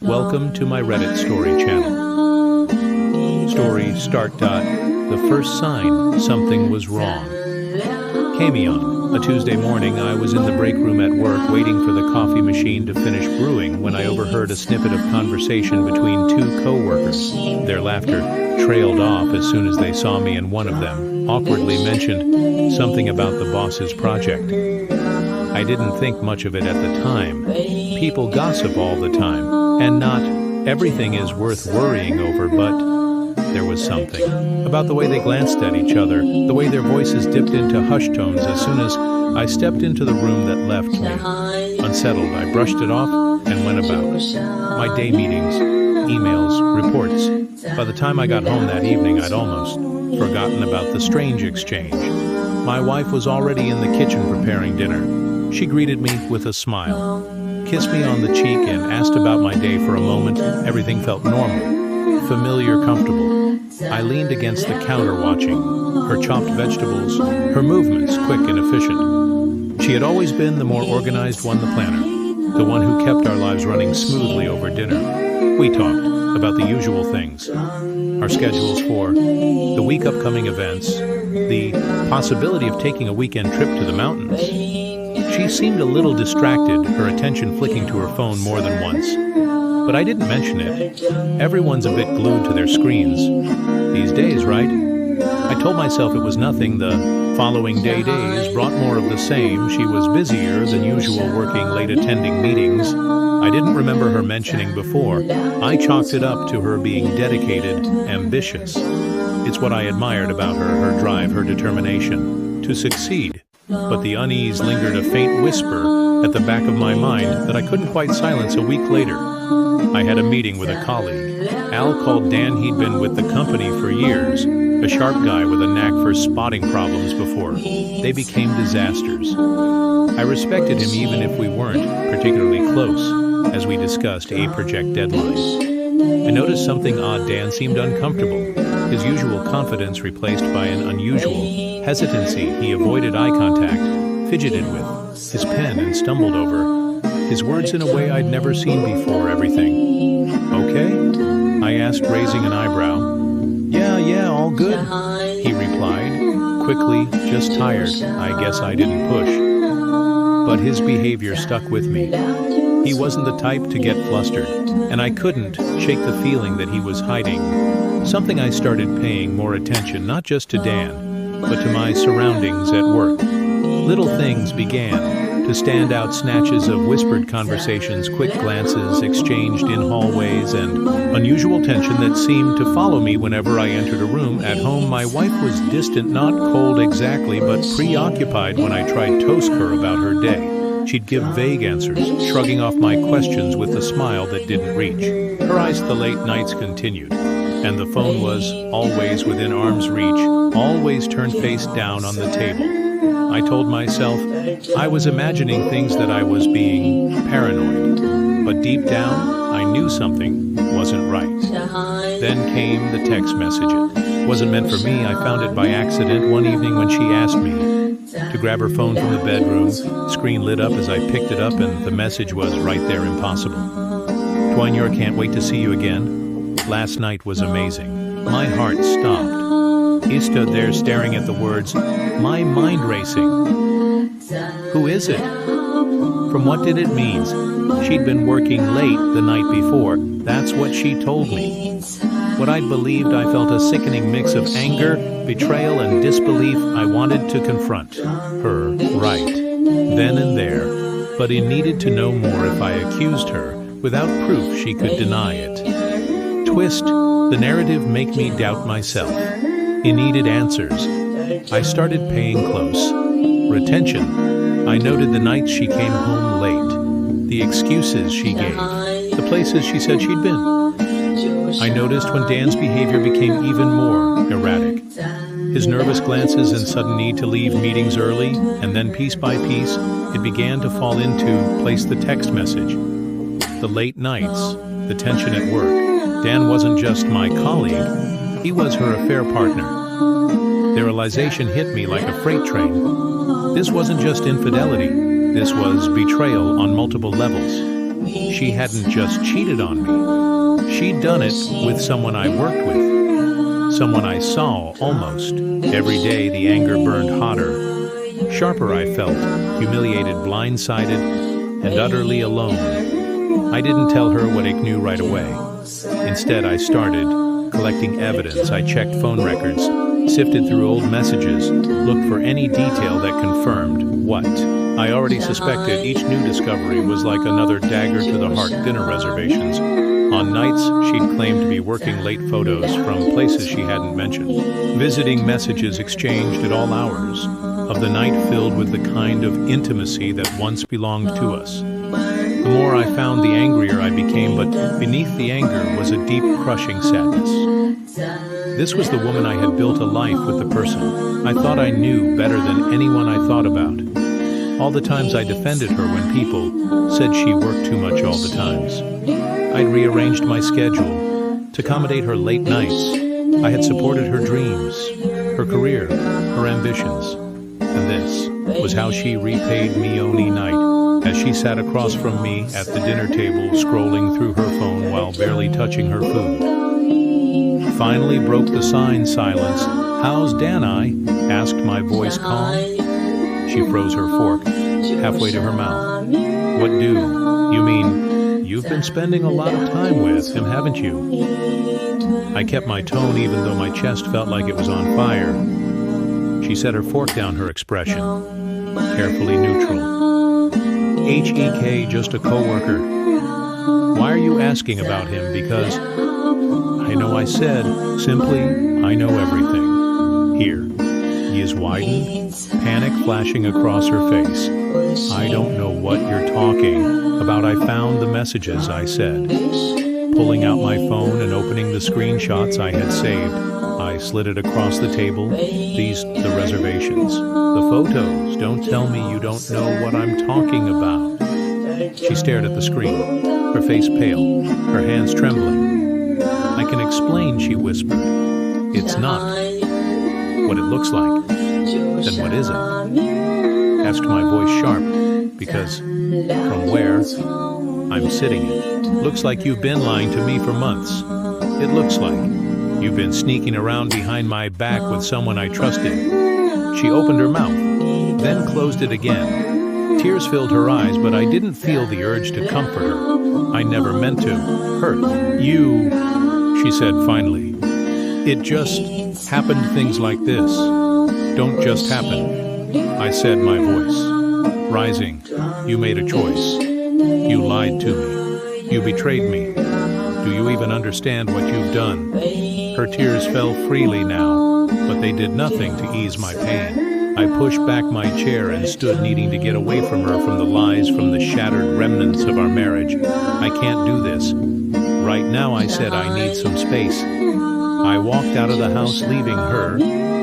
Welcome to my Reddit story channel. Story start. The first sign something was wrong. Camion. A Tuesday morning, I was in the break room at work waiting for the coffee machine to finish brewing when I overheard a snippet of conversation between two co-workers. Their laughter trailed off as soon as they saw me, and one of them awkwardly mentioned something about the boss's project. I didn't think much of it at the time. People gossip all the time, and not everything is worth worrying over, but there was something about the way they glanced at each other, the way their voices dipped into hushed tones as soon as I stepped into the room that left me. Unsettled, I brushed it off and went about my day meetings, emails, reports. By the time I got home that evening, I'd almost forgotten about the strange exchange. My wife was already in the kitchen preparing dinner. She greeted me with a smile, kissed me on the cheek, and asked about my day. For a moment, everything felt normal, familiar, comfortable. I leaned against the counter watching her chopped vegetables, her movements quick and efficient. She had always been the more organized one, the planner, the one who kept our lives running smoothly over dinner. We talked about the usual things, our schedules for the week, upcoming events, the possibility of taking a weekend trip to the mountains. She seemed a little distracted, her attention flicking to her phone more than once. But I didn't mention it. Everyone's a bit glued to their screens these days, right? I told myself it was nothing. The following days brought more of the same. She was busier than usual, working late, attending meetings I didn't remember her mentioning before. I chalked it up to her being dedicated, ambitious. It's what I admired about her drive, her determination to succeed. But the unease lingered, a faint whisper at the back of my mind that I couldn't quite silence. A week later, I had a meeting with a colleague. Al called Dan. He'd been with the company for years, a sharp guy with a knack for spotting problems before they became disasters. I respected him even if we weren't particularly close as we discussed a project deadline. I noticed something odd. Dan seemed uncomfortable, his usual confidence replaced by an unusual hesitancy. He avoided eye contact, fidgeted with his pen, and stumbled over his words in a way I'd never seen before. Everything okay? I asked, raising an eyebrow. Yeah, all good, he replied quickly, just tired. I guess I didn't push. But his behavior stuck with me. He wasn't the type to get flustered, and I couldn't shake the feeling that he was hiding something. I started paying more attention, not just to Dan, but to my surroundings at work. Little things began to stand out: snatches of whispered conversations, quick glances exchanged in hallways, and unusual tension that seemed to follow me whenever I entered a room. At home, my wife was distant, not cold exactly, but preoccupied when I tried to toast her about her day. She'd give vague answers, shrugging off my questions with a smile that didn't reach her eyes. The late nights continued, and the phone was always within arm's reach, always turned face down on the table. I told myself I was imagining things, that I was being paranoid. But deep down, I knew something wasn't right. Then came the text message. It wasn't meant for me. I found it by accident one evening when she asked me to grab her phone from the bedroom. Screen lit up as I picked it up, and the message was right there: impossible. Twinyor, can't wait to see you again. Last night was amazing. My heart stopped. He stood there staring at the words, my mind racing. Who is it? From what did it mean? She'd been working late the night before. That's what she told me. What I'd believed, I felt a sickening mix of anger, betrayal, and disbelief. I wanted to confront her right then and there, but I needed to know more. If I accused her without proof, she could deny it. Twist the narrative, make me doubt myself. He needed answers. I started paying close attention. I noted the nights she came home late, the excuses she gave, the places she said she'd been. I noticed when Dan's behavior became even more erratic. His nervous glances and sudden need to leave meetings early, and then piece by piece, it began to fall into place. The text message, the late nights, the tension at work. Dan wasn't just my colleague, he was her affair partner. The realization hit me like a freight train. This wasn't just infidelity, this was betrayal on multiple levels. She hadn't just cheated on me. She'd done it with someone I worked with, someone I saw almost. Every day the anger burned hotter. Sharper I felt, humiliated, blindsided, and utterly alone. I didn't tell her what I knew right away. Instead, I started collecting evidence. I checked phone records, sifted through old messages, looked for any detail that confirmed what I already suspected. Each new discovery was like another dagger to the heart. Dinner reservations. On nights, she'd claimed to be working late, photos from places she hadn't mentioned. Visiting messages exchanged at all hours of the night filled with the kind of intimacy that once belonged to us. The more I found, the angrier I became, but beneath the anger was a deep, crushing sadness. This was the woman I had built a life with, the person I thought I knew better than anyone I thought about. All the times I defended her when people said she worked too much all the times. I'd rearranged my schedule to accommodate her late nights. I had supported her dreams, her career, her ambitions. And this was how she repaid me any night, as she sat across from me at the dinner table, scrolling through her phone while barely touching her food. Finally broke the silence. "How's Dan?" I asked, my voice calm. She froze her fork halfway to her mouth. "What do? You mean you've been spending a lot of time with him, haven't you?" I kept my tone even though my chest felt like it was on fire. She set her fork down, her expression carefully neutral. "H.E.K., just a coworker. Why are you asking about him?" "Because I know," I said, simply. "I know everything." Here. He is widened, panic flashing across her face. "I don't know what you're talking about." "I found the messages," I said, pulling out my phone and opening the screenshots I had saved. I slid it across the table. "These, the reservations, the photos. Don't tell me you don't know what I'm talking about." She stared at the screen, her face pale, her hands trembling. "I can explain," she whispered. "It's not what it looks like." "Then what is it?" asked my voice sharp, because from where I'm sitting it looks like you've been lying to me for months. It looks like you've been sneaking around behind my back with someone I trusted. She opened her mouth, then closed it again. Tears filled her eyes, but I didn't feel the urge to comfort her. I never meant to hurt you, she said finally. It just happened. Things like this don't just happen, I said, my voice rising. You made a choice. You lied to me. You betrayed me. Do you even understand what you've done? Her tears fell freely now, but they did nothing to ease my pain. I pushed back my chair and stood, needing to get away from her, from the lies, from the shattered remnants of our marriage. I can't do this right now, I said. I need some space. I walked out of the house, leaving her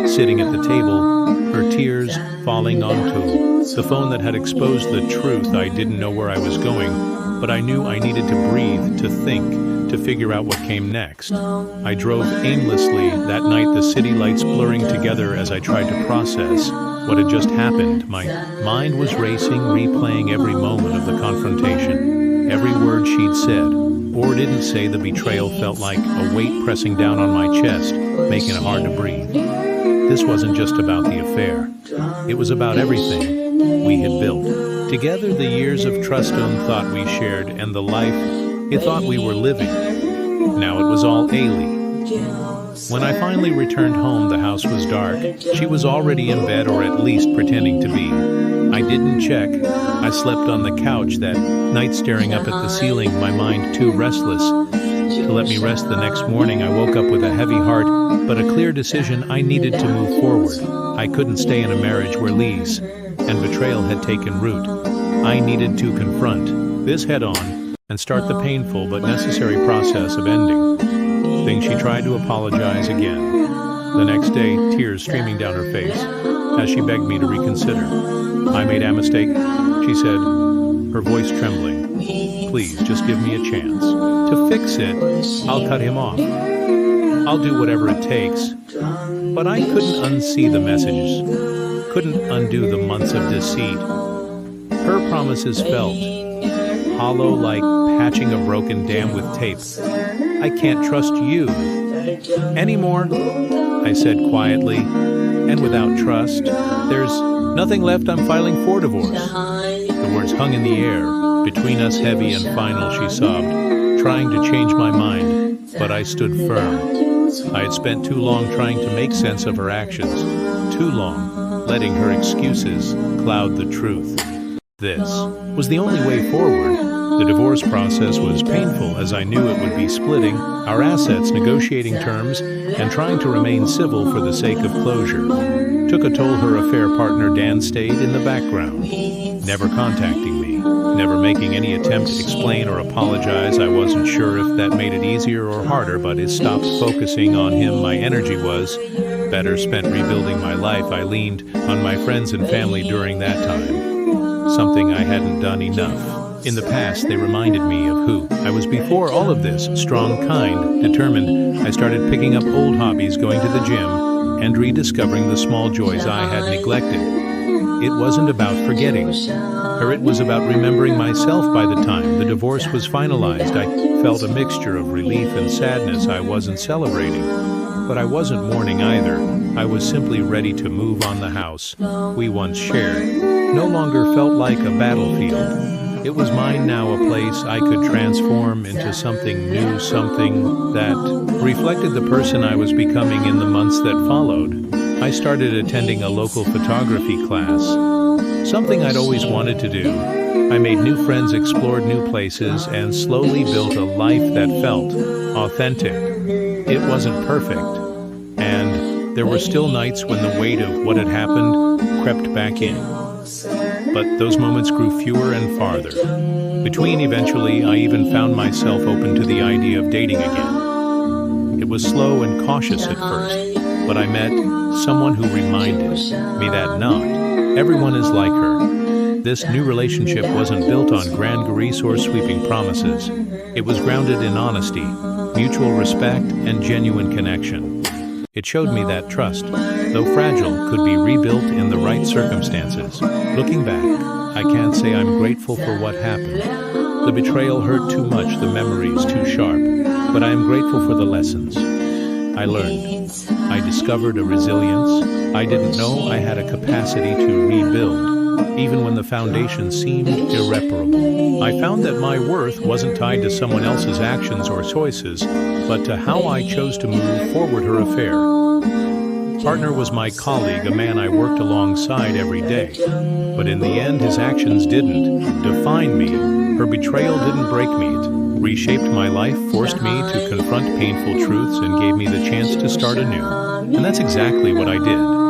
sitting at the table, her tears falling onto the phone that had exposed the truth. I didn't know where I was going, but I knew I needed to breathe, to think, to figure out what came next. I drove aimlessly that night, the city lights blurring together as I tried to process what had just happened. My mind was racing, replaying every moment of the confrontation. Every word she'd said or didn't say. The betrayal felt like a weight pressing down on my chest, making it hard to breathe. This wasn't just about the affair. It was about everything we had built together, the years of trust and thought we shared, and the life it thought we were living. Now it was all Ailey. When I finally returned home, the house was dark. She was already in bed, or at least pretending to be. I didn't check. I slept on the couch that night, staring up at the ceiling, my mind too restless to let me rest. The next morning, I woke up with a heavy heart, but a clear decision. I needed to move forward. I couldn't stay in a marriage where lies and betrayal had taken root. I needed to confront this head on and start the painful but necessary process of ending things. She tried to apologize again. The next day, tears streaming down her face as she begged me to reconsider. I made a mistake, she said, her voice trembling. Please, just give me a chance to fix it. I'll cut him off. I'll do whatever it takes. But I couldn't unsee the messages, couldn't undo the months of deceit. Her promises felt hollow like patching a broken dam with tape. I can't trust you anymore, I said quietly, and without trust, there's nothing left. I'm filing for divorce. The words hung in the air, between us heavy and final, she sobbed, trying to change my mind, but I stood firm. I had spent too long trying to make sense of her actions, too long letting her excuses cloud the truth. This was the only way forward. The divorce process was painful, as I knew it would be splitting our assets, negotiating terms, and trying to remain civil for the sake of closure. Took a toll. Her affair partner Dan stayed in the background, never contacting me, never making any attempt to explain or apologize. I wasn't sure if that made it easier or harder, but it stopped focusing on him. My energy was better spent rebuilding my life. I leaned on my friends and family during that time, something I hadn't done enough. In the past, they reminded me of who I was before all of this, strong, kind, determined. I started picking up old hobbies, going to the gym, and rediscovering the small joys I had neglected. It wasn't about forgetting her, it was about remembering myself. By the time the divorce was finalized, I felt a mixture of relief and sadness. I wasn't celebrating, but I wasn't mourning either. I was simply ready to move on. The house we once shared no longer felt like a battlefield. It was mine now, a place I could transform into something new, something that reflected the person I was becoming. In the months that followed, I started attending a local photography class, something I'd always wanted to do. I made new friends, explored new places, and slowly built a life that felt authentic. It wasn't perfect, and there were still nights when the weight of what had happened crept back in. But those moments grew fewer and farther between. Eventually, I even found myself open to the idea of dating again. It was slow and cautious at first, but I met someone who reminded me that not everyone is like her. This new relationship wasn't built on grand resource-sweeping promises. It was grounded in honesty, mutual respect, and genuine connection. It showed me that trust, though fragile, could be rebuilt in the right circumstances. Looking back, I can't say I'm grateful for what happened. The betrayal hurt too much, the memories too sharp, but I am grateful for the lessons I learned. I discovered a resilience I didn't know I had, a capacity to rebuild, even when the foundation seemed irreparable. I found that my worth wasn't tied to someone else's actions or choices, but to how I chose to move forward. Her affair partner was my colleague, a man I worked alongside every day. But in the end, his actions didn't define me. Her betrayal didn't break me. It reshaped my life, forced me to confront painful truths, and gave me the chance to start anew. And that's exactly what I did.